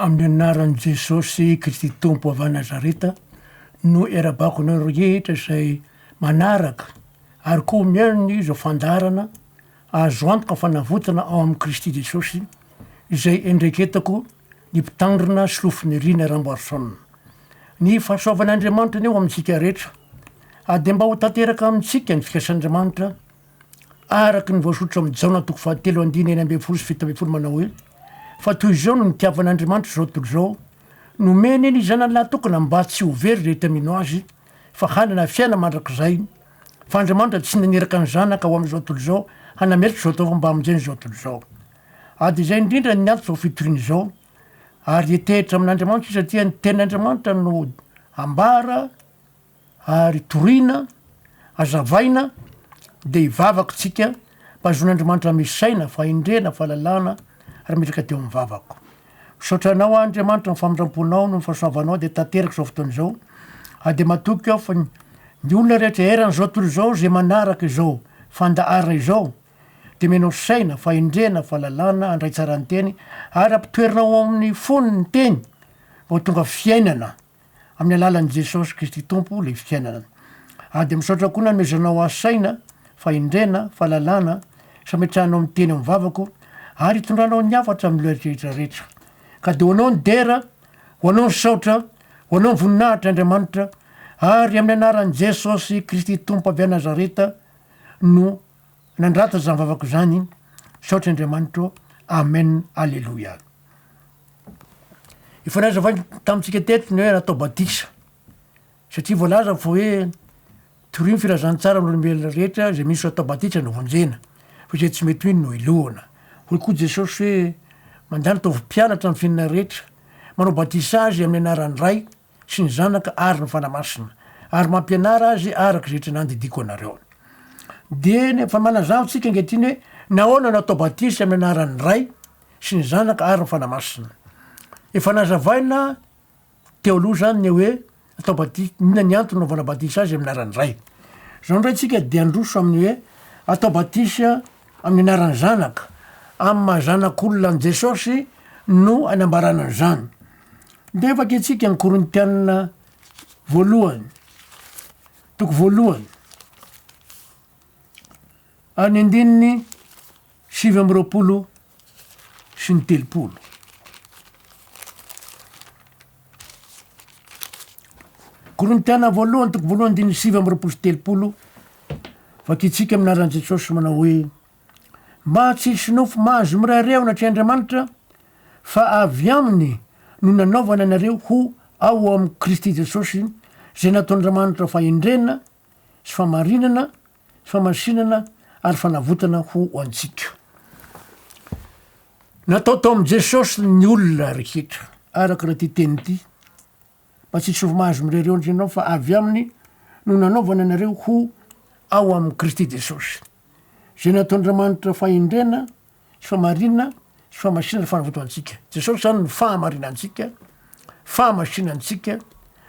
amin'ny anaran'i Jesosy Kristy tompo avy Nazareta no erabako anao rehetra zay manaraka ary koa miainy zao fandarana azo antoka fanavotana ao amin'i Kristy Jesosy izay endreketako ny mpitandrina sy lofin'irina Ramboarison. Ny fahasoavan'Andriamanitra ny eo amintsika rehetra de mba ho tanteraka amintsika ny fikasan'Andriamanitra araky ny voasotra amin'ny Jaona toko fahatelo andiny eny ambin'ny folo sy fito ambin'ny folo manao hoe fa toy izao no nitiavan'Andriamanitra zao tontolo zao nomeny eny zanany lahy tokana mba tsy ho very rehetra mino azy fa hanana fiaina mandrakizay fa Andriamanitra tsy naneraka ny zanaka ho amin'izao tontolo zao hanametraka zao tao mba amin'izay zao tontolo zao. Ady izay indrindra ny antony zao fitoriany zao ary etehitra amin'Andriamanitra satria ny ten'Andriamanitra no ambara ary torina azavaina de ivavaka tsika mba azon'Andriamanitra misy saina fahendrena fahalalana ary metraka teo amin'ny vavako. Misaotranao Andriamanitra ny famindramponao no fahasoavanao de tanteraka zao fotoana zao de matoky aho fa ny olona rehetra eran'izao tontolo zao zay manaraka izao fandahara izao de menao saina fahendrena fahalalana andray tsara ny teny ary ampitoerinao amin'ny fony ny teny mba tonga fiainana amin'ny alalan'i Jesosy Kristy tompo le fiainana. De misaotra koa na nomezanao asaina fahendrena fahalalana sametrahanao amin'ny teny amin'ny vavako ary hitondranao ny hafatra amin'ny rehetrarehetra ka de hoanao ny dera hoanao ny saotra hoanao ny voninahitra Andriamanitra ary amin'ny anaran'i Jesosy Kristy tompo avy Nazareta no nandrata zany vavako zany. Saotra Andriamanitra. Amen. Alleluia. Efa nazavany tamintsika teto ny hoe atao Batisa satria voalaza fa hoe toriny firazantsara amin'olombelona rehetra zay misy atao Batisa no vonjena fa zay tsy mety hoe no ilohana. Hoy koa Jesosy hoe mandany taovy mpianatra amin'ny fiainana rehetra manao batisa azy amin'ny anaran'ny Ray sy ny Zanaka ary ny fanamasina ary mampianara azy araky rehetra nandidiko anareo. De nefa manazava tsika angetriny hoe nahoana no atao Batisa amin'ny anaran'ny Ray sy ny Zanaka ary ny fanamasina. Efa nazavaina teo aloha zany ny hoe atao Batisa inona ny antony naovana Batisa azy amin'ny anaran'ny Ray. Zao ndray tsika de androso amin'ny hoe atao Batisa amin'ny anaran'ny Zanaka amin'ny mahazanak'olona an' Jesosy no anambarana zany. De efa ketsika ny Korintianina voalohany toko voalohany any andininy 7 sy ny 30. Korintiana voalohany toko voalohany andininy 7 sy 30 vakitsika amin'ny anaran'i Jesosy manao hoe mba tsisy nofo mahazo mirareo natria Andriamanitra fa avy aminy no nanaovana anareo ho ao amin'i Kristy Jesosy zay nataon'Andriamanitra fahendrena sy famarinana sy famasinana ary fanavotana ho antsika. Natao tao amin'i Jesosy ny olona rehetra araka raha ty teny ty mba tsisy nofo mahazo mirareo natria fa avy aminy no nanaovana anareo ho ao amin'i Kristy Jesosy zay nataon'Andriamanitra fahendrena sy famarinana sy famasinana fanavotana antsika. Jesosy zany ny fahamarinantsika fahamasinantsika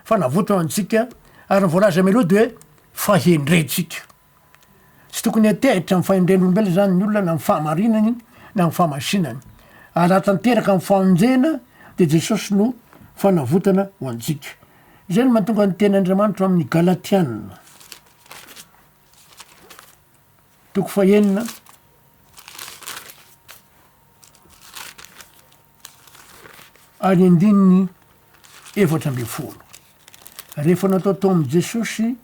fanavotana antsika ary ny voalaza meloa de hoe fahendrentsika. Tsy tokony atehitra amin'ny fahendren'olombelona zany ny olona na amin'ny fahamarinany na amin'ny fahamasinany ary raha tanteraka amin'ny famonjena de Jesosy no fanavotana ho antsika. Zay no mahatonga ny ten'Andriamanitra amin'ny Galatianina toko fahenina ary andininy 4. Rehefa natao tao amin'i Jesosy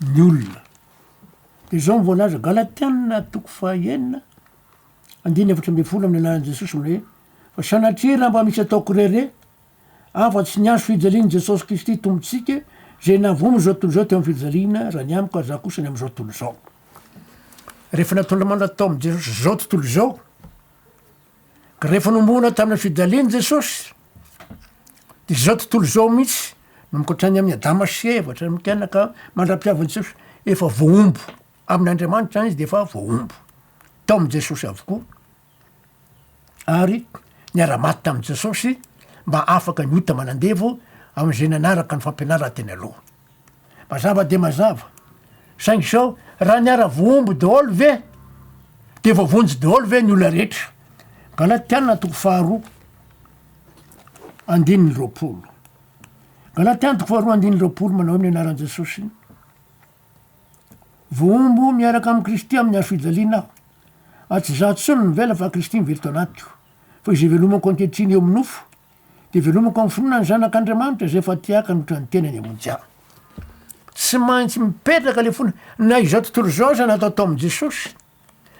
ny olona de zao mivoalaza Galatianina toko fahenina andininy 4 amin'ny anaran'i Jesosy mle fa sanatria raha mba misy ataoko rere afa-tsy ny azo fijaliany Jesosy Kristy tompontsika zay navomy zao tontolo zao teo amin'ny fijaliana raha ny amiko ary za kosa ny am'izao tontolo zao. Rehefa nataon'Andriamanitra tao amin'i Jesosy zao tontolo zao ka rehefa nombona tamina fijaliany Jesosy de zao tontolo zao mihitsy nomikotrany amin'ny Adama sy Eva hatrany mikianaka mandra-piavany Jesosy efa voaombo amin'Andriamanitra zany izy de efa voaombo tao amin'i Jesosy avokoa ary niara-maty tamin'i Jesosy mba afaka miota manandevo amin'izay nanaraka ny fampianara teny aloha. Mazava de mazava saingy sao raha niara voaombo daholo ve de voavonjy daholo ve ny olona rehetra. Galatianina toko 2 andininy roapolo. Galaty antoko faharoa andininy roapolo manao amin'ny anaran'i Jesosy. Vombo miaraka amin'i Kristy amin'ny hazo fijaliana aho. Tsy zaho tsony mivela fa Kristy mively tao anatiko. Fa izay velomako ankehitriny eo amin'ny nofo, de velomako amin'ny finoana ny zanak'Andriamanitra zay efa tiaka notra ny tenany amonjy aho. Tsy maintsy mipetraka le fona na izao tontolo zao zany atao amin'i Jesosy.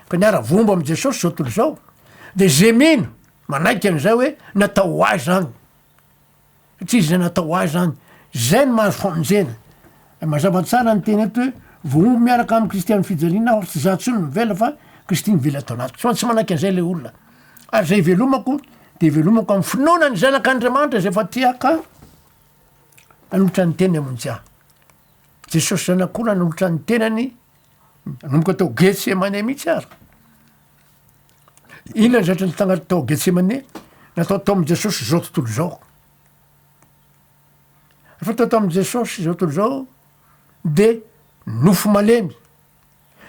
Ka niara vombo amin'i Jesosy zao tontolo zao. De zay mino manaiky an'izay hoe natao azy zany. Satria izy zay natao azy zany. Zay no mahazo famonjena. Mazava tsara ny teny eto hoe vombo miaraka amin'ny Kristy amin'ny fijaliana aho, tsy zaho tsony mivela fa Kristy mively atao anatiko. Tsy maintsy manaiky an'izay le olona. Ary zay velomako de velomako amin'ny finoana ny zanak'Andriamanitra zay efa tiaka nanolotra ny tenany amonjy aho. Jesosy zanak'olona nanolotra ny tenany nanomboka tao Getsemane mihitsy ary. Inona ny zatra ny tao Getsemane? Natao tao amin'i Jesosy zao tontolo zao. Rehefa tao amin'i Jesosy zao tontolo zao de nofo malemy, ny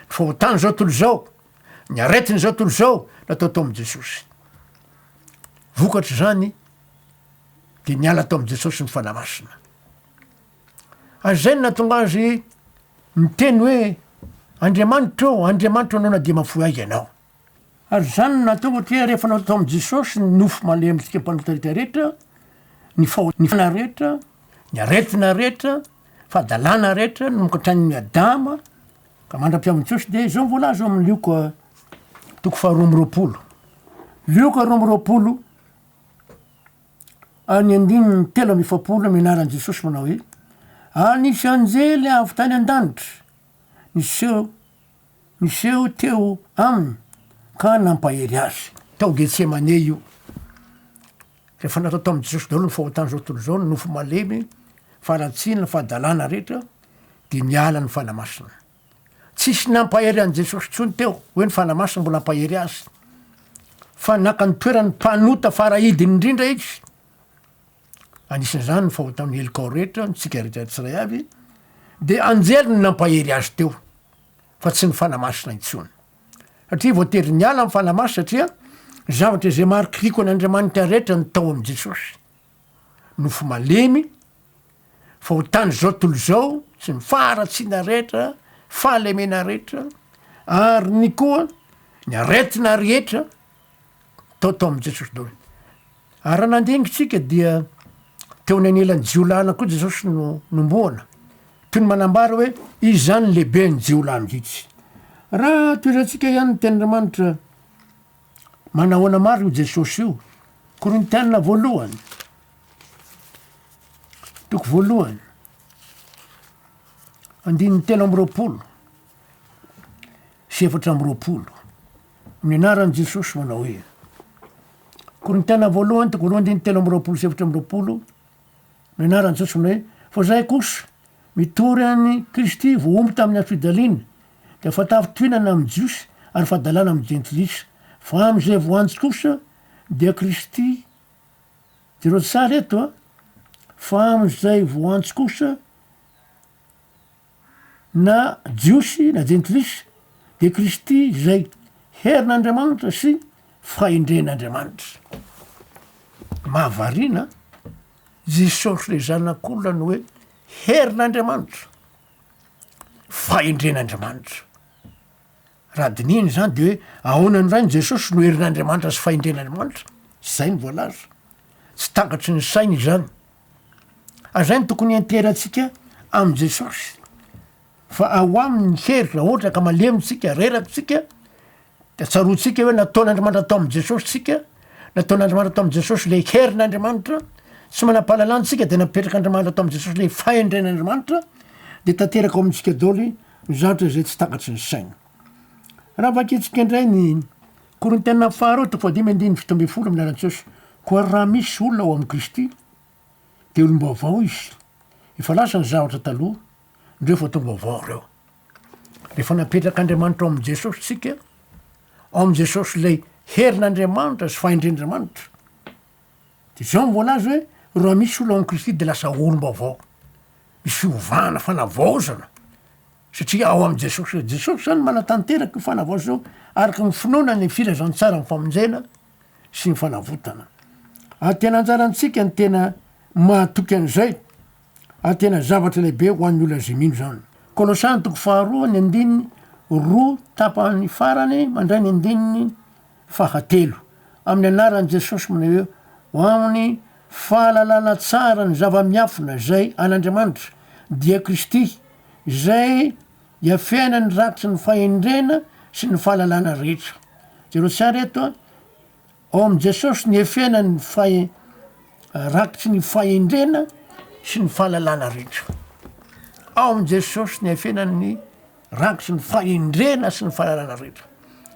fahotany zao tontolo zao, ny aretiny zao tontolo zao natao tao amin'i Jesosy. Vokatry zany de niala tao amin'i Jesosy ny fanamasina. Ary zay no natonga azy miteny hoe Andriamanitra ô, Andriamanitra anao na dia mahafoy ahy ianao. Ary zany no natonga ohatra rehefa natao amin'i Jesosy ny nofo malemy tsika mpanotarika rehetra, ny fahotana rehetra, ny aretina rehetra, fahadalàna rehetra, nomboka hatranin'ny Adama ka mandram-piavin'i Jesosy de zao voalaza amin'ny Lioka toko faharoa amby roapolo. Lioka roa amby roapolo any andininy telo amby efapolo amin'ny anaran'i Jesosy manao hoe nisy anjely avy tany an-danitra niseho teo aminy ka nampahery azy. Tao Getsemane io. Rehefa natao tao amin'i Jesosy daholo ny fahotany zao tontolo zao, ny nofo malemy, faharatsiana, fahadalàna rehetra, de niala ny fanamasina. Tsisy nampahery an'i Jesosy tsony teo hoe ny fanamasina mbola nampahery azy. Fa naka ny toerany mpanota farahidiny indrindra izy. Anisan'izany ny fahotan'ny helikao rehetra, ntsika rehetra tsiray avy, de anjely ny nampahery azy teo, fa tsy ny fanamasina intsony. Satria voatery niala amin'ny fanamasina satria zavatra zay marikiriko an'Andriamanitra rehetra ny tao amin'i Jesosy. Nofo malemy, fahotany zao tontolo zao, sy ny faharatsiana rehetra, fahalemena rehetra, ary ny koa ny aretina rehetra tao amin'i Jesosy daholo. Ary raha nandingitsika dia teo ny anelan'ny jiolana koa Jesosy nomboana. Toy ny manambara hoe izy zany lehibe ny jiolana hitsy. Raha toerantsika ihany ny ten'Andriamanitra manahoana maro io Jesosy io. Korintianina voalohany, toko voalohany, andininy telo amby roapolo sy efatra amby roapolo. Amin'ny anaran'i Jesosy manao hoe Korintianina voalohany, toko voalohany andininy telo amby roapolo sy efatra amby roapolo. Amin'ny anaran'i Jesosy manao hoe fa zahay kosa mitory an'i Kristy voaomby tamin'ny hazo fijaliana de fa tafitohinana amin'ny jiosy ary fahadalàna amin'ny jentilisa. Fa am'izay voanjo kosa dia Kristy, jereo tsara eto fa am'izay voanjo kosa na jiosy na jentilisa de Kristy zay herin'Andriamanitra sy fahendren'Andriamanitra. Mahavarina Jesosy le zanak'olona no hoe herin'Andriamanitra, fahendren'Andriamanitra. Raha dininy zany de hoe ahoana ny rainy Jesosy no herin'Andriamanitra sy fahendren'Andriamanitra. Zay ny voalaza. Tsy takatry ny sainy zany. Zay ny tokony anteratsika amin'i Jesosy. Fa ao amin'ny hery raha ohatra ka malemitsika, reratsika, de tsarotsika hoe nataon'Andriamanitra tao amin'i Jesosy tsika, nataon'Andriamanitra tao amin'i Jesosy le herin'Andriamanitra, tsy manam-pahalalantsika de napetraka Andriamanitra tao amin'i Jesosy le fahendren'Andriamanitra, de tanteraka ao amintsika daoly ny zavatra zay tsy takatry ny saina. Raha vaketsika indray ny Korintianina faharoa toko fahadimy andininy fito amby folo amin'ny anaran'i Jesosy. Koa raha misy olona ao amin'i Kristy de olom-baovao izy. Efa lasa ny zavatra taloha, ndreo fa tombaovao reo. Rehefa napetraka Andriamanitra ao amin'i Jesosy tsika, ao amin'i Jesosy lay herin'Andriamanitra sy fahendren'Andriamanitra. De zao mivolazy hoe raha misy olona ao amin'i Kristy de lasa olom-baovao. Misy fiovana, fanavaozana. Satria ao amin'i Jesosy. Jesosy zany manatanteraka io fanavaozana zao araka ny finoana ny filazantsara ny famonjena sy ny fanavotana. tena anjarantsika ny tena mahatoky an'izay tena zavatra lehibe ho an'ny olona zay mino zany. Kolosany toko faharoa ny andininy roa tapany farany mandray ny andininy fahatelo amin'ny anaran'i Jesosy mana hoe ho aminy fahalalana tsara ny zava-miafina zay an'Andriamanitra dia Kristy zay iafena ny rakitry ny fahendrena sy ny fahalalana rehetra. Zero tsara eto ao am' Jesosy ny efena ny rakitry ny fahendrena sy ny fahalalana rehetra. Ao am' Jesosy ny efena ny rakitry ny fahendrena sy ny fahalalana rehetra.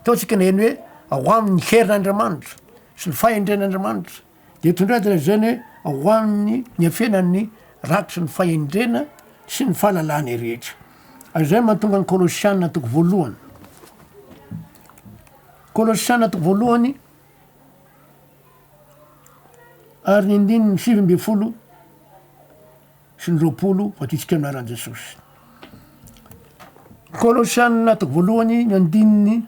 Ataotsika ny eny hoe ao amin'ny herin'Andriamanitra sy ny fahendren'Andriamanitra de tondrady zany hoe ao amin'ny ny efena ny rakitry ny fahendrena sy ny fahalalana rehetra. Zay mahatonga ny Kolosiana toko voalohany. Kolosiana toko voalohany ary ny andininy 7 sy ny 20 fatitsika anaran'i Jesosy. Kolosiana toko voalohany ny andininy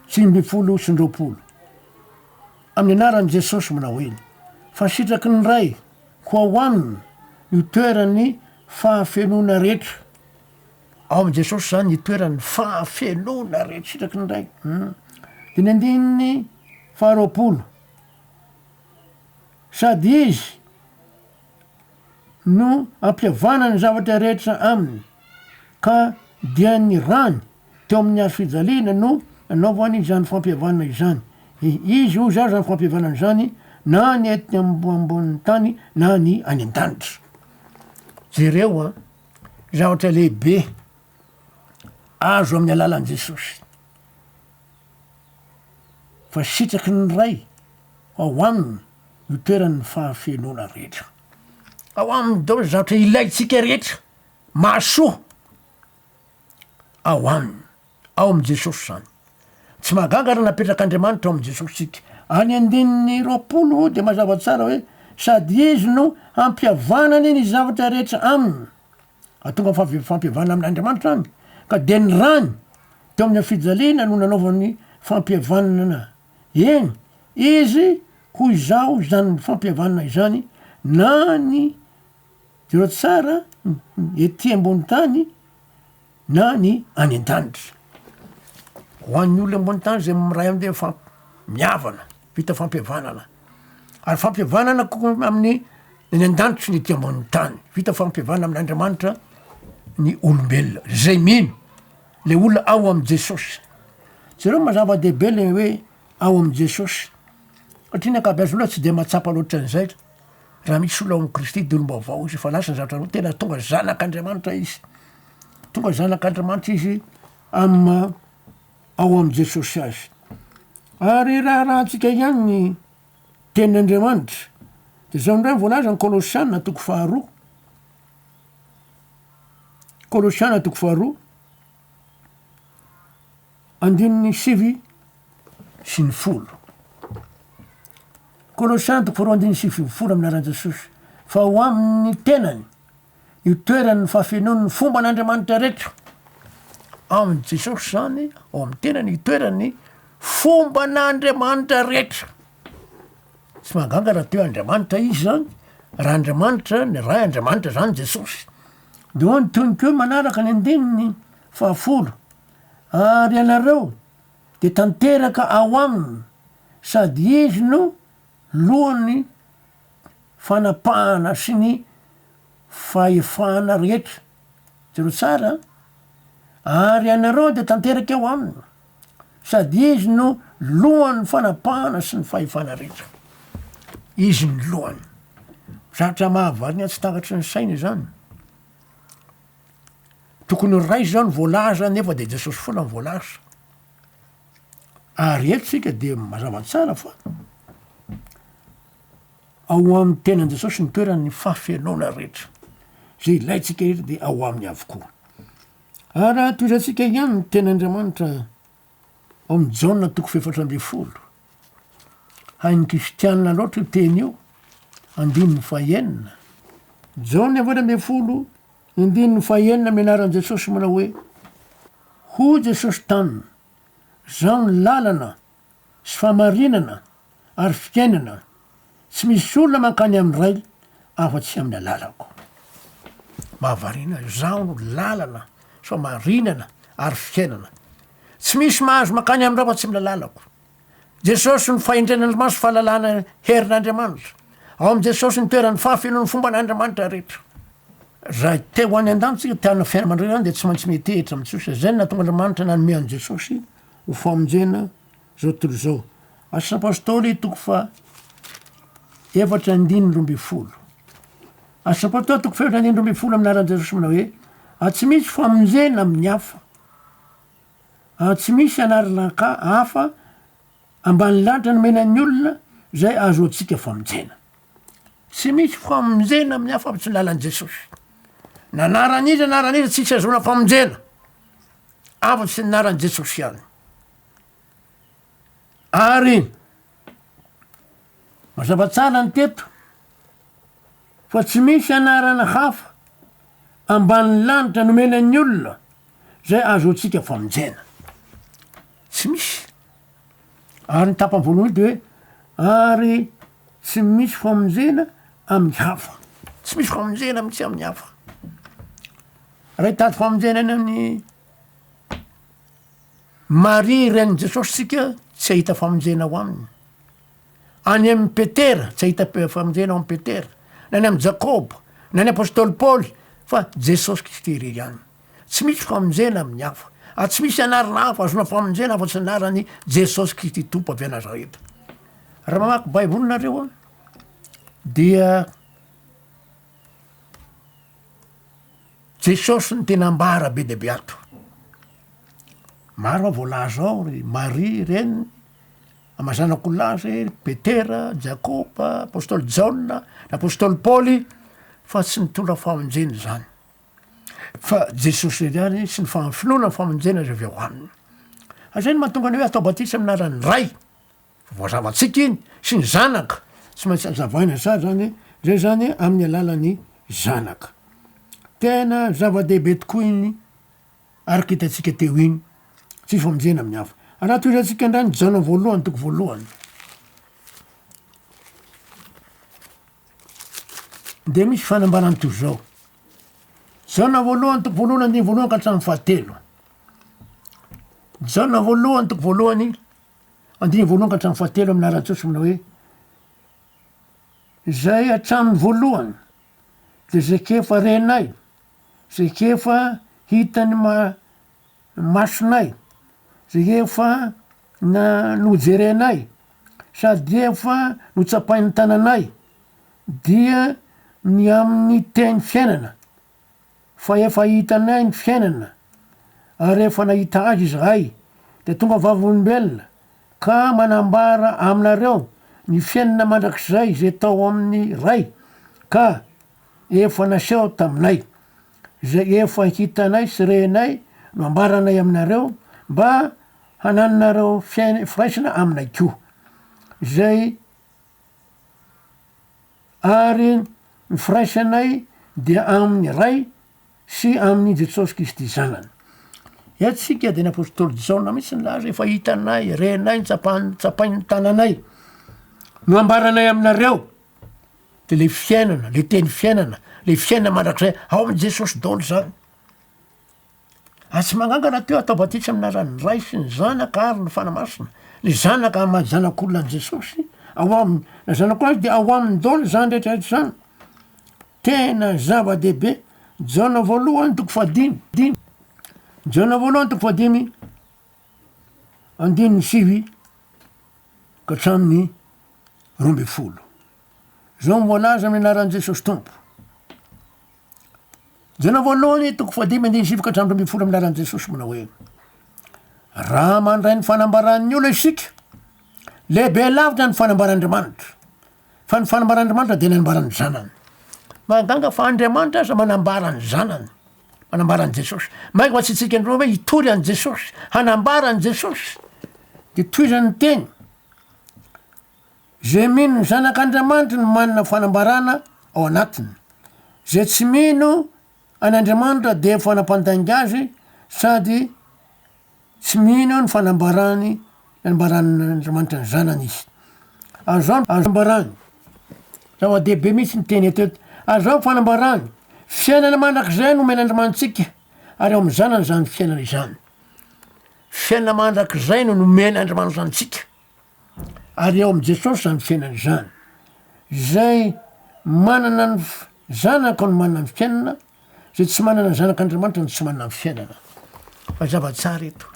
7 sy ny 20 amin'ny anaran'i Jesosy manao hoe fa sitraky ny ray ho ao aminy io toerany fahafenona rehetra. Ao am' Jesosy zany itoerany fahafenona rehetra sitraky ny ray. De ny andininy 20 sady izy no ampiavana ny zavatra rehetra aminy ka dia ny rany teo amin'ny hazo fijaliana no nanaovany izany fampiavanana izany. Izy io zany fampiavanana zany na ny ety ambonimbon'ny tany na ny any an-danitra. Jereo zavatra lehibe azo amin'ny alalan'i Jesosy. Fa sitraky ny ray ao aminy io toeran'ny fahafenona rehetra. Ao aminy dao zavatra ilaitsika rehetra mahasoa ao aminy, ao am' Jesosy zany. Tsy mahagaga raha napetrak'Andriamanitra ao am' Jesosy tsika. Any andininy 20 de mazava tsara hoe sady izy no ampiavanany ny zavatra rehetra aminy. Atonga fampiavana amin'Andriamanitra any. Ka de ny rany teo amin'ny fijaliana no nanaovany fampiavanana. Eny, izy hoy izao zany fampiavanana izany na ny zero tsara ety ambony tany na ny any an-danitra. Ho an'ny olona ambony tany zay miray am'de miavana vita fampiavanana. Ary fampiavanana amin'ny ny an-danitra ny ety ambony tany. Vita fampiavanana amin'Andriamanitra ny olombelona zay mino le olona ao am' Jesosy. Zareo mazava-dehibe le hoe ao am' Jesosy. Satria ny ankabeazolona tsy de mahatsapa loatra an'izay. Raha misy olo ao am' Kristy de olom-baovao izy fa lasa ny zavatra tena tonga zanak'Andriamanitra izy. Tonga zanak'Andriamanitra izy ao am' Jesosy azy. Ary rahantsika ihany ny tenin'Andriamanitra. De zao ndray voalaza ny Kolosiana toko faharoa. Kolosiana toko faharoa andininy 7 sy ny 10. Kolosiana toko faharoa andininy 7 sy ny 10 amin'anaran'i Jesosy. Fa ho amin'ny tenany io toerany fahafenony ny fomba an'Andriamanitra rehetra. Ao am' Jesosy zany ao amin'ny tenany io toerany fomba n'Andriamanitra rehetra. Tsy mahagaga raha teo Andriamanitra izy zany. Raha Andriamanitra ny ray Andriamanitra zany Jesosy. De ho ny tonikeo manaraka ny andininy 10. Ary ianareo de tanteraka ao aminy sady izy no lohany fanapahana sy ny fahefana rehetra. Zero tsara. Ary ianareo de tanteraka ao aminy sady izy no lohany fanapahana sy ny fahefana rehetra. Izy ny lohany. Zavatra mahavarina tsy takatry ny saina zany. Tokony ray zao ny voalaza nefa de Jesosy foana ny voalaza. Ary eto sika de mazava tsara fa ao am'ny tenan Jesosy ny toerany fahafenona rehetra. Zay ilaitsika rehetra de ao aminy avokoa. Ary toizantsika ihany ny ten'Andriamanitra ao amin'ny Jaona toko 7. Hain'ny kristianina loatra io teny io. Andininy 9. Jaona 7, andininy 9 mianaran'i Jesosy manao hoe ho Jesosy tanina zao ny lalana sy famarinana ary fiainana tsy misy olona mankany amin'ny ray afa-tsy amin'ny alalako. Mahavarina zao lalana somarinana ary fiainana. Tsy misy mahazo mankany amin'ny raha fa tsy amin'ny lalako. Jesosy ny fahendren'Andriamanitra sy fahalalana herin'Andriamanitra. Ao am' Jesosy ny toeran'ny fahafenony fomba n'Andriamanitra rehetra. Raha te ho any an-danitsika tiana fiaina mandray any de tsy maintsy metehitra amin'Jesosy. Zay nahatonga Andriamanitra nanome an' Jesosy ho famonjena zao tontolo zao. Asa apôstôly toko fa efatra andiny roa amby folo. Asa apôstôly toko fa efatra andiny roa amby folo amin'ny anaran'i Jesosy manao hoe tsy misy famonjena amin'ny hafa, tsy misy anarana hafa ambany lanitra nomena ny olona zay azoantsika famonjena. Tsy misy famonjena amin'ny hafa tsy lalan'i Jesosy. Nanaran'izy tsy hisy azona famonjena afa-tsy naran'i Jesosy ihany. Ary mazava tsara ny teto fa tsy misy anarana hafa ambany lanitra nomena ny olona zay azoantsika famonjena. Tsy misy. Ary ny tapany voalohany de hoe ary tsy misy famonjena amin'ny hafa. Tsy misy famonjena amintsy amin'ny hafa. Raha hitady famonjena any amin'ny Maria ren'i Jesosy tsika tsy ahita famonjena ho aminy. Any amin'ny Petera tsy ahita famonjena ao amin'ny Petera, na any amin'ny Jakoba, na ny apôstôly Paoly, fa Jesosy Kristy irery ihany. Tsy misy famonjena amin'ny hafa. Tsy misy anarana hafa azona famonjena afa-tsy anarany Jesosy Kristy tompo avy a Nazareta. Raha mamaky baibolinareo dia Jesosy ny tena ambara be de beato. Maro voalaza ao ry Maria reniny, amazanako laza Petera, Jakoba, apôstôly Jaona, apôstôly Paoly, fa tsy nitondra famonjena zany. Fa Jesosy ihany sy ny finoana famonjena zay avy ao aminy. Zay ny mahatonga ny hoe atao Batisa amin'ny anaran'ny ray, voazavatsika iny, sy ny zanaka, tsy maintsy azavaina sa zany, zay zany amin'ny alalan'ny zanaka. Tena zava-dehibe tokoa iny ary kitatsika teo iny, tsy famonjena amin'ny hafa. Raha toy izantsika ndrany jana voalohany toko voalohany. De misy fanambarany toy zao. Jana voalohany toko voalohany andiny voalohany ka hatramin'ny fahatelo. Jana voalohany toko voalohany andiny voalohany ka hatramin'ny fahatelo amin'ny anaran'i Jesosy manao hoe zay hatramin'ny voalohany de zay kefa renay, zay kefa hitany masonay, zay efa nojerenay, sady efa notsapain'ny tananay dia ny amin'ny teny fiainana, fa efa hitanay ny fiainana ary efa nahita azy izahay de tonga vavolombelona ka manambara aminareo ny fiainana mandrakizay zay tao amin'ny ray ka efa naseho taminay, zay efa hitanay sy renay no ambaranay aminareo mba hananonareo firaisana aminay koa. Zay ary ny firaisanay dia amin'ny ray sy amin'ny Jesosy Kristy zanany. Etsika de ny apôstôly Jaona mihitsy ny laza efa hitanay, renay, tsapain'ny tananay no ambaranay aminareo. De le fiainana, le teny fiainana, le fiainana mandrakizay ao amin'ny Jesosy daholo zany. Tsy magnangana teo atao Batisa amin'ny anaran'ny ray sy ny zanaka ary ny fanamasina. Le zanaka amin'ny zanak'olona an' Jesosy ao aminy, na zanak'olona azy de ao amin'ny daholo zany rehetrarehetra zany. Tena zava-dehibe. Jana voalohany toko fahadimy. Jana voalohany toko fahadimy andiny sivy ka hatramin'ny roa amby folo. Zao voalaza amin'ny anaran'i Jesosy tompo. Jana voalohany toko fahadimy andiny sivy ka hatramin'ny roa amby folo amin'ny anaran'i Jesosy manao hoe raha mandray ny fanambaran'ny olona isika, lehibe lavitra ny fanambaran'Andriamanitra, fa ny fanambaran'Andriamanitra dia nanambaran'ny zanany. Mahaganga fa Andriamanitra aza manambarany zanany, manambarany Jesosy. Maika fa tsy tsika andreo hoe hitory an' Jesosy, hanambarany Jesosy. De toizany teny zay mino ny zanak'Andriamanitra no manana fanambarana ao anatiny. Zay tsy mino an'Andriamanitra de efa nampandainga azy sady tsy mino ny fanambaran'Andriamanitra ny zanany izy. Azao ambarany zava-dehibe mihitsy ny teny eto eto azao fanambarany fiainana mandrak'izay no men'andriamanitsika ary eo am'zanany zany fiainana izany fiainana mandrak'izay no nomen'andriamanitra antsika ary eo am' jesosy zany fiainana izany zay manana ny zanaka no manana ny fiainana zay tsy manana ny zanak'andriamanitra no tsy manana ny fiainana fa zava-tsara eto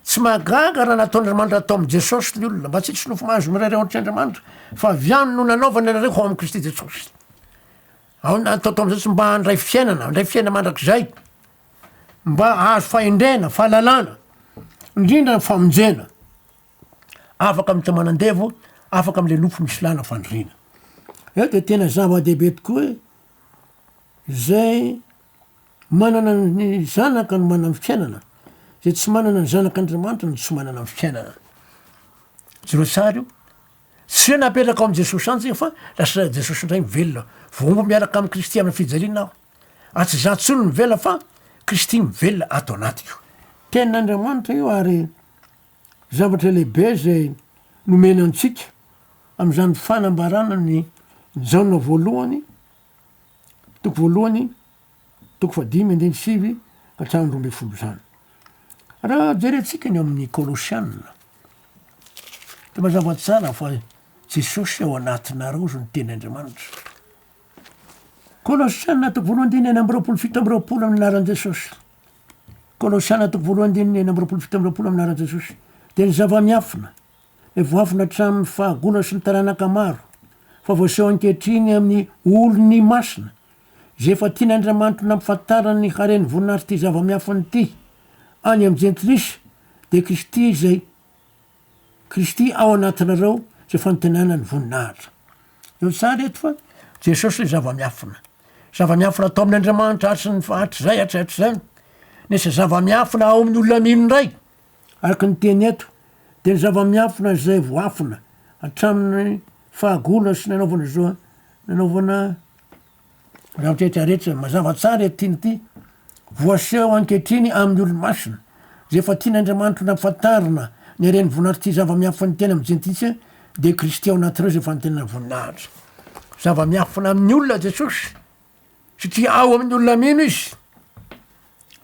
tsy mahagaga raha nataon'andriamanitra atao am' jesosy ny olona mba tsy tsy nofo mahazo mirairay ohatry andriamanitra fa viany no nanaovany anareo ho am' Kristy jesosy ao natao am'zay mba handray fiainana mandrak'izay mba azo fahendrena fahalalana indrindra ny famonjena afaka amy tamanandevo afaka am'le lofo misy lana fandrina eo de tena zava-dehibe tokoa hoe zay manana ny zanaka no manana ny fiainana zay tsy manana ny zanak'andriamanitra no tsy manana ny fiainana zero tsara io tsy hoe napetraka ao am' jesosy any tsika fa lasa jesosy indray mivelona vombo miaraka amy Kristy aminy fijaliana aho a tsy za tsolo mivelona fa Kristy mivelona ato anatiko tenin'andriamanitra io ary zavatra lehibe zay nomena antsika am'zany fanambarana ny jaona voalohany toko voalohany toko 5:5 ka hatramin'ny 12 zany raha jerentsika ny amin'ny kolosianina de mazava tsara fa jesosy ao anatinareo zo ny tenyandriamanitra kolosianina toko voalohany 7:7 amin'ny anaran'i Jesosy kolosianina toko voalohany 7:7 amin'ny anaran'i Jesosy de ny zava-miafina le voafina hatramin'ny fahagona sy ny taranaka maro fa voaseho ankehitriny amin'ny olony masina zay efa tian'andriamanitra nampifantarany hareny voninahitra ty zava-miafiny ty any am' jentilisy de Kristy ao anatinareo zay fanontenana ny voninahitra eo tsara eto fa jesosy le zava-miafina atao amin'andriamanitra hatrizay nesa zava-miafina ao amin'ny olona mino ndray araky ny teny eto de ny zava-miafina zay voafina hatramin'ny fahagola sy nanaovana zao nanaovana rahatrehetrarehetra mazava tsara etiny ty voaseho ankehitriny amin'ny olo-masina zay efa tian'andriamanitra nampifantarina ny areny voninahitra ty zava-miafiny tena amy jentilisa de Kristy ao anatireo zay fanontenana voninahitra zava-miafina amin'ny olona jesosy satria ao amin'ny olona mino izy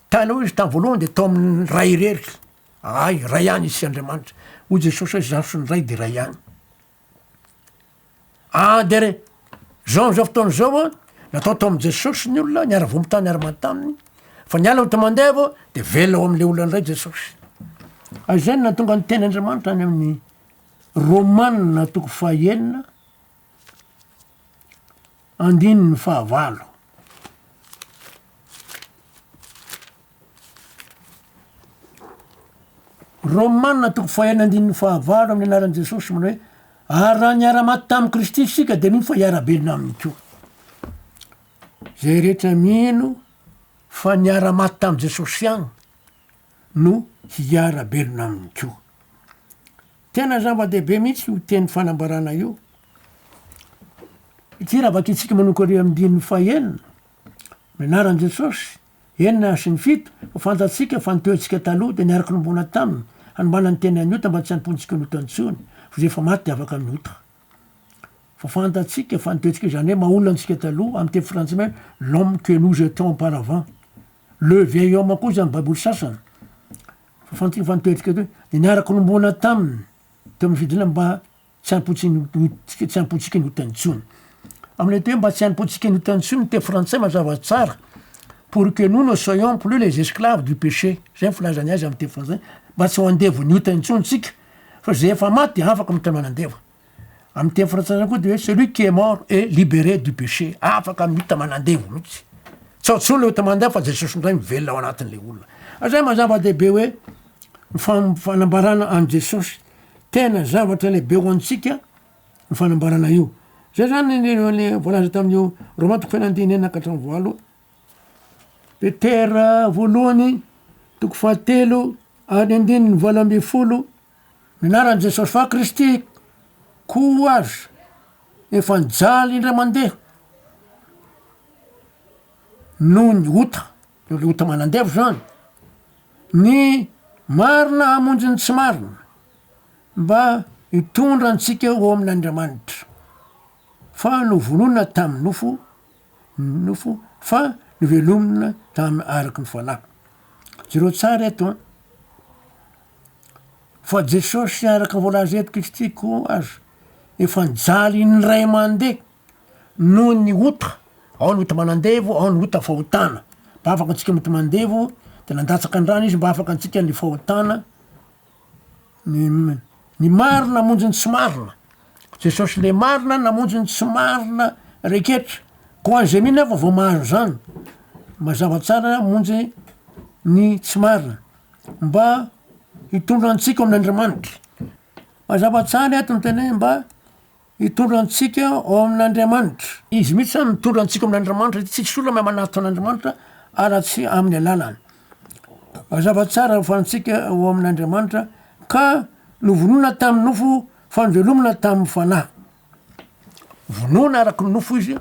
taloha izy tamy voalohany de tao amin'ny ray rery ray any izy sy andriamanitra ho jesosy hoe zaho sy ny ray de ray any de zao fotoana zao natao tao am' jesosy ny olona niara-vombotany niara-mataminy fa niala ota mandeha avao de vela ao am'le olona ndray jesosy azay no natonga ny tenyandriamanitra any amin'ny romanina toko 9 andininy 9 romanina toko 9 andininy 9 amin'ny anaran'i Jesosy mana hoe ary raha niara-maty tamy Kristy sika de mino fa hiara-belona aminy ko zay rehetra mino fa niara-maty tamy Jesosy agny no hiara-belona aminy ko tena zava-dehibe mihitsy io teny fanambarana io ity raha vakitsika manoko are amin'ny dininy 9 anaran'i Jesosy 9 sy ny 7 fa fantatsika fa nitoetsika taloha de niaraky nombona taminy hanombana ny tena ny ota mba tsy hanompontsika ny otantsony fa zay efa maty de afaka amin'ny ota fa fantatsika fa nitoetsika zany hoe maolona antsika taloha amy teny frantsay hoe l'homme que nous étions auparavant le vieil homme koa zany baiboly sasany fa fantatsika fa nitoetsika de niaraky nombona taminy teo amin'ny fidina mba tsy hanompontsika ny otantsony amile te mba tsy hanompontsika ny otantsony teny frantsay mazava tsara pour que nous ne soyons plus les esclaves du péché zay filazany azy amy teny frantsay mba tsy ho andevo ny otantsony tsika fa zay efa maty afaka amy tamanandevo amy teny frantsay koa de hoe celui qui est mort est libéré du péché afaka amy tamanandevo mihitsy tsy aotsony le otamandevo fa Jesosy ndray mivelona ao anatin'le olona azay mazava-dehibe hoe ny fanambarana any Jesosy tena zavatra lehibe ho antsika ny fanambarana io zay zany le voalaza tamin'io Romains toko 9 ka hatramin'ny 8 Petera voalohany toko 7 ary andininy 12 minaran'i Jesosy fa Kristy koa azy efa nijaly indray mandeha no ny ota le ota manandevo zany ny marina hamonjy ny tsy marina mba hitondra antsika ho amin'Andriamanitra fa novonona tamin'ny nofo fa novelomina tamy araky ny fanahy zero tsara eto fa Jesosy araky ny voalaza eto Kristy ko azo efa nijaly ny ray mandeha no ny ota ao ny ota manandevo ao ny ota fahotana mba afaka antsika mety mandevo de nandatsaka andrano izy mba afaka antsika ny fahotana ny marina namonjy ny tsy marina Jesosy le marina namonjy ny tsy marina reketra ko an'izay mihina fa vao maro zany mazava tsara monjy ny tsy marina mba hitondra antsika amin'Andriamanitra mazava tsara eto ny tena mba hitondra antsika ao amin'Andriamanitra izy mihitsy zany mitondra antsika amin'Andriamanitra tsisy olona mahay manatitra an'Andriamanitra aratsy amin'ny alalany mazava tsara fa antsika ao amin'Andriamanitra ka novonona tamin'ny nofo fa novelomina tamin'ny fanahy vonona araky ny nofo izy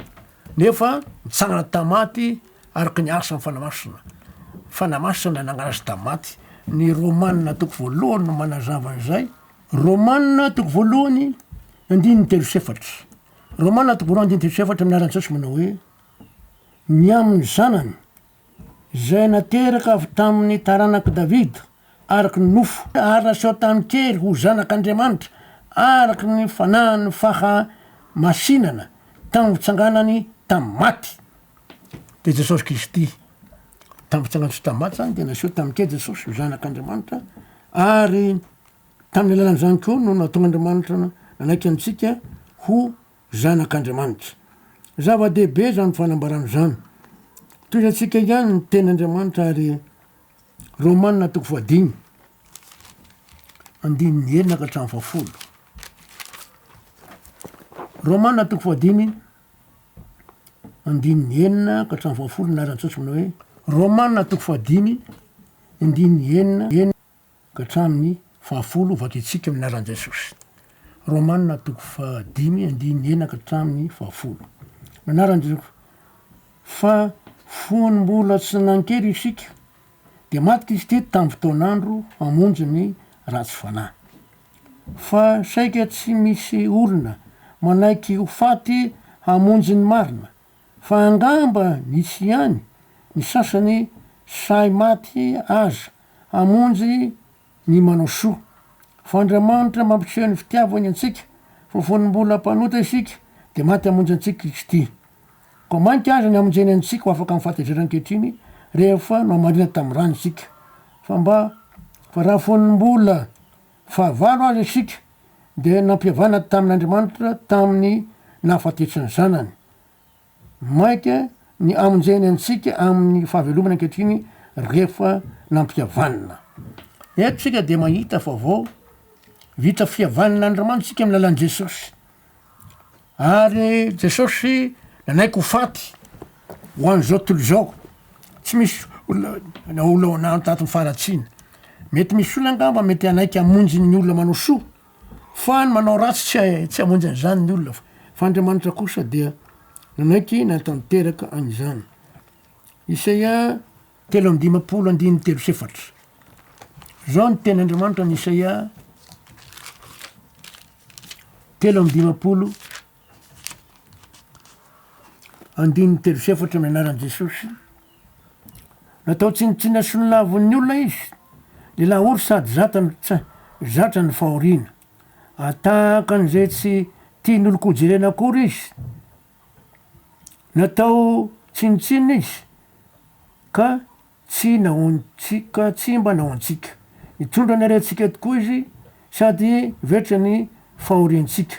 nefa mitsangana tamaty araky ny asa ny fanamasina nanganazy tamaty ny Romanina toko voalohany no manazava an'izay Romanina toko voalohany andininy telo sefatra Romanina toko voalohany andininy telo sefatra minaran-Jesosy manao hoe ny amin'ny zanany zay nateraka avy tamin'ny taranaky Davida araky ny nofo ary naseho tany kely ho zanak'Andriamanitra araky ny fanahiny fahamasinana tamin'ny fitsanganany tamin'ny maty de Jesosy Kristy tamin'ny fitsanganany tamin'ny maty zany de naseho tamin'ny kely Jesosy ho zanak'Andriamanitra ary tamin'ny alalan'izany koa no nataon'Andriamanitra nanaiky antsika ho zanak'Andriamanitra zava-dehibe zany fanambarana zany toy atsika ihany ny ten'Andriamanitra ary Romanina toko faha-dimy andininy enina ka hatramin'ny fahafolo Romanina toko faha-dimy andininy enina ka hatramin'ny fahafolo anaran-Jesosy manao hoe Romanina toko faha-dimy andininy enina ka hatramin'ny fahafolo vakitsika amin'ny anaran'i Jesosy Romanina toko faha-dimy andininy enina ka hatramin'ny fahafolo anaran'i Jesosy fa fonombola tsy nankery isika de maty Kristy tamin'ny fotoan'andro hamonjy ny ratsy fanahy fa saika tsy misy olona manaiky ho faty hamonjy ny marina fa angamba nisy ihany ny sasany say maty aza hamonjy ny manao soa fa Andriamanitra mampiseho ny fitiavany antsika fa fonombola mpanota isika de maty hamonjy antsika Kristy ko mainky aza ny amonjeny antsika ho afaka mifatezera ankehitriny rehefa no amarina tamin'ny rano isika fa raha fonombola fahavalo azy isika de nampihavana tamin'Andriamanitra tamin'ny nahafatetrany zanany maika ny amonjeny antsika amin'ny fahavelomana ankehitriny rehefa nampihavanina eto sika de mahita fa vao vita fihavanan'Andriamanitra sika amin'ny lalan'i Jesosy ary Jesosy nanaiky ho faty ho an'izao tontolo izao tsy misy olona tato mifaratsina mety misy olona angamba mety anaiky hamonjy ny olona manao soa fa ny manao ratsy tsy hamonjy an'izany ny olona fa Andriamanitra kosa dia nanaiky natanteraka an'izany Isaia 3:3 zao ny ten'Andriamanitra ny Isaia 3:3 amin'ny anaran'i Jesosy natao tsinitsina sy ny lavon'ny olona izy le lahory sady zatra ny fahoriana atahaka an'izay tsy tia n'olo kojerena akory izy natao tsinitsinina izy ka tsy mba nahoantsika hitondra ny arentsika tokoa izy sady vetra ny fahoriantsika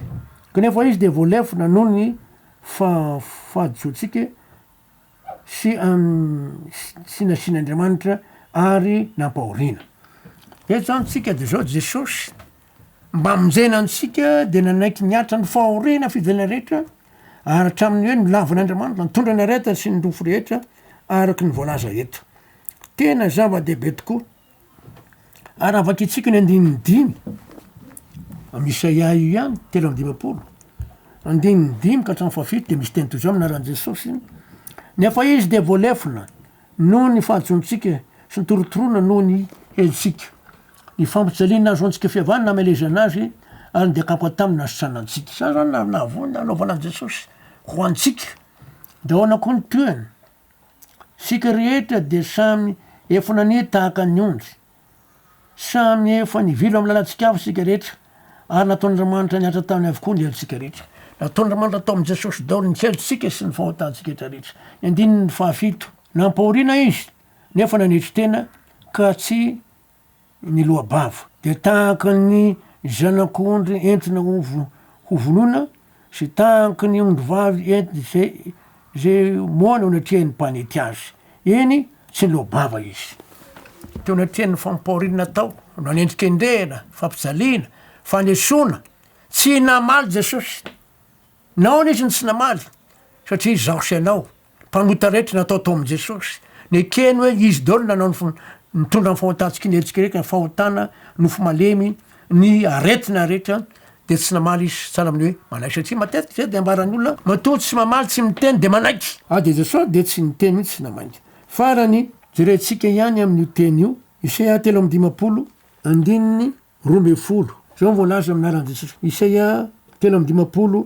kanefa izy de voalefona noho ny fahadisoantsika sy nasian'Andriamanitra ary nampahoriana eto zany tsika de zao Jesosy mba amonjena antsika de nanaiky niatra ny fahoriana fivelana rehetra ary hatramin'ny hoe nilavan'Andriamanitra nitondra ny areta sy ny rofo rehetra araky ny voalaza eto tena zava-dehibe tokoa ary avakitsika ny andininy dimy Isaia io ihany 3:3 andininy dimy ka hatramin'ny fahafito de misy teny toy zao minaran'i Jesosy nefa izy de voalefona noho ny fahajontsika sy ny torotorona noho ny helitsika ny fampijaliana azo antsika fihavanana amelezana azy ary de kako taminy nasitranantsika sa zany navony anaovanany Jesosy ho antsika de ahoana koa ny toeny sika rehetra de samy efa nane tahaka ny ondry samy efa nivilo amy lalantsika avy sika rehetra ary nataon'Andriamanitra niatra taminy avokoa ny helontsika rehetra nataon'Andriamanitra atao amy Jesosy daolo ny helontsika sy ny fahotantsika rehetra ny andininy fahafito nampahoriana izy nefa nanetry tena ka tsy niloabava de tahaka ny zanak'ondry entina hovonona sy tahaka ny ondry vavy entina zay moana onatrihan'ny mpanety azy eny tsy niloabava izy teo natrihan'ny fampahoriana tao nanendrika endrehana fampijaliana fanesona tsy namaly Jesosy naona izy ny tsy namaly satria zaho sy anao mpanota rehetra natao tao amy Jesosy ny keny hoe izy daolo nanao mitondra ny fahotantsika ny helontsika rehetra ny fahotana nofo malemy ny aretina rehetra de tsy namaly izy tsara amin'ny hoe manaiky satria matetiky zay de ambarany olona matoa tsy mamaly tsy miteny de manaiky de Jesosy de tsy niteny mihitsy tsy namaiky farany jerentsika ihany amin'io teny io Isaia 3:10 andininy 12 zao voalaza aminaran'i Jesosy Isaia 3:10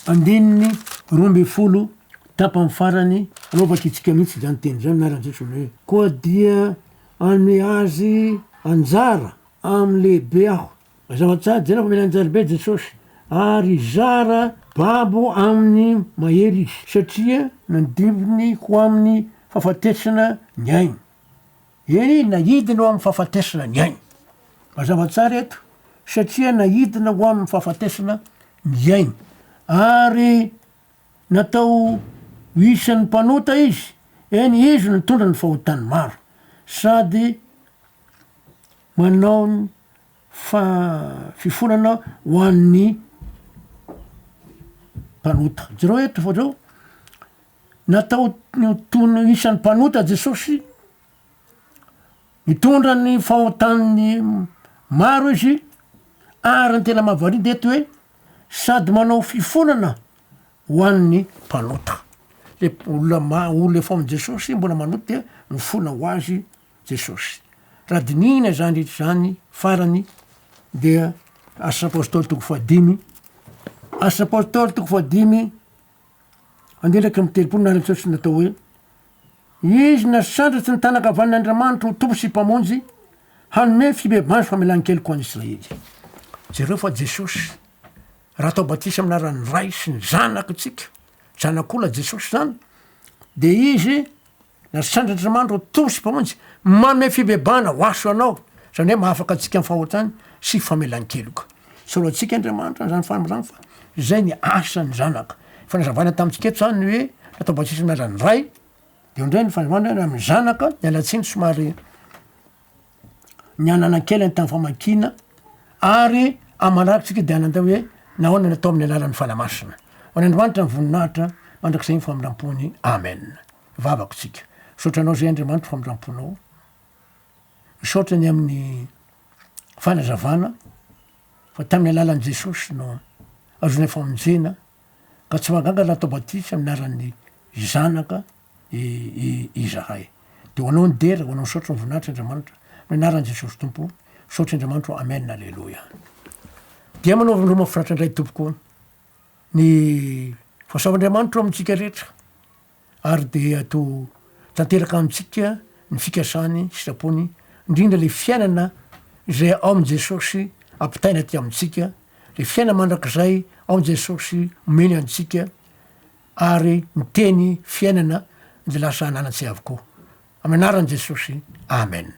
andininy 12 tapany farany anaovakitsika mihitsy zany teny zany anaran'i Jesosy hoe koa dia anome azy anjara amy lehibe aho zavatsady zay fa mila anjara be Jesosy ary zara babo amin'ny mahery izy satria nandivony ho amin'ny fahafatesana ny ainy eny nahidina ho amin'ny fahafatesana ny ainy mazavatsara eto satria nahidina ho amin'ny fahafatesana ny ainy ary natao isan'ny mpanota izy eny izy nitondra ny fahotany maro sady manao ny fifonana ho an'ny mpanota jereo eto fa zao natao tony isan'ny mpanota Jesosy mitondra ny fahotany maro izy ary ny tena mahavariana de eto hoe sady manao fifonana ho an'ny mpanota le olona efa amy Jesosy mbola manota dia mifona ho azy Jesosy raha dinihina zany rehetra zany farany dia asapôstôly toko fahadimy asapôstôly toko fahadimy andedraky amy telopolo nara Jesosy natao hoe izy nasandratsy ny tanakavan'Andriamanitra ho tompo sy mpamonjy hanome fibebany famelan-kely ko an'ny Israely jereo fa Jesosy raha atao Batisa aminaran'ny ray sy ny zanaka tsika zanak'olona Jesosy zany de izy nasandratr'Andriamanitra ho tompo sy mpamonjy manome fibebana ho aso anao zany hoe mahafaka atsika amy fahotrany sy famelan-keloka soloatsika Andriamanitra zany famirany fa zay ny asany zanaka fanazavana tamitsika eto zany hoe natao Batisa aminaran'ny ray de ondray ny fanazavana amy zanaka nialatsiny somary niananan-kely ny tamy famakina ary amanarakitsika de anandao hoe nahoana natao amin'ny alalan'ny fanamasina ho an'Andriamanitra ny voninahitra mandrakizay ny famirampony amen vavako tsika sotranao zay Andriamanitra famiramponao misaotrany amin'ny fanazavana fa tamin'ny alalan'i Jesosy no azonay famonjena ka tsy mahagaga laha atao Batisa aminaran'ny zanaka izahay de ho anao ny dera ho anao misaotra ny voninahitra Andriamanitra amin'ny anaran'i Jesosy tompo misaotra Andriamanitra amen alleloia dia manao roma mahafinaritra indray tompoko ny fahasoavan'Andriamanitra amintsika rehetra ary de ato tanteraka amintsika ny fikasany sitrapony indrindra le fiainana zay ao amy Jesosy ampitaina ty amintsika le fiaina mandrakizay ao amy Jesosy omeny antsika ary miteny fiainana de lasa ananatsy avokoa amin'ny anaran'i Jesosy amen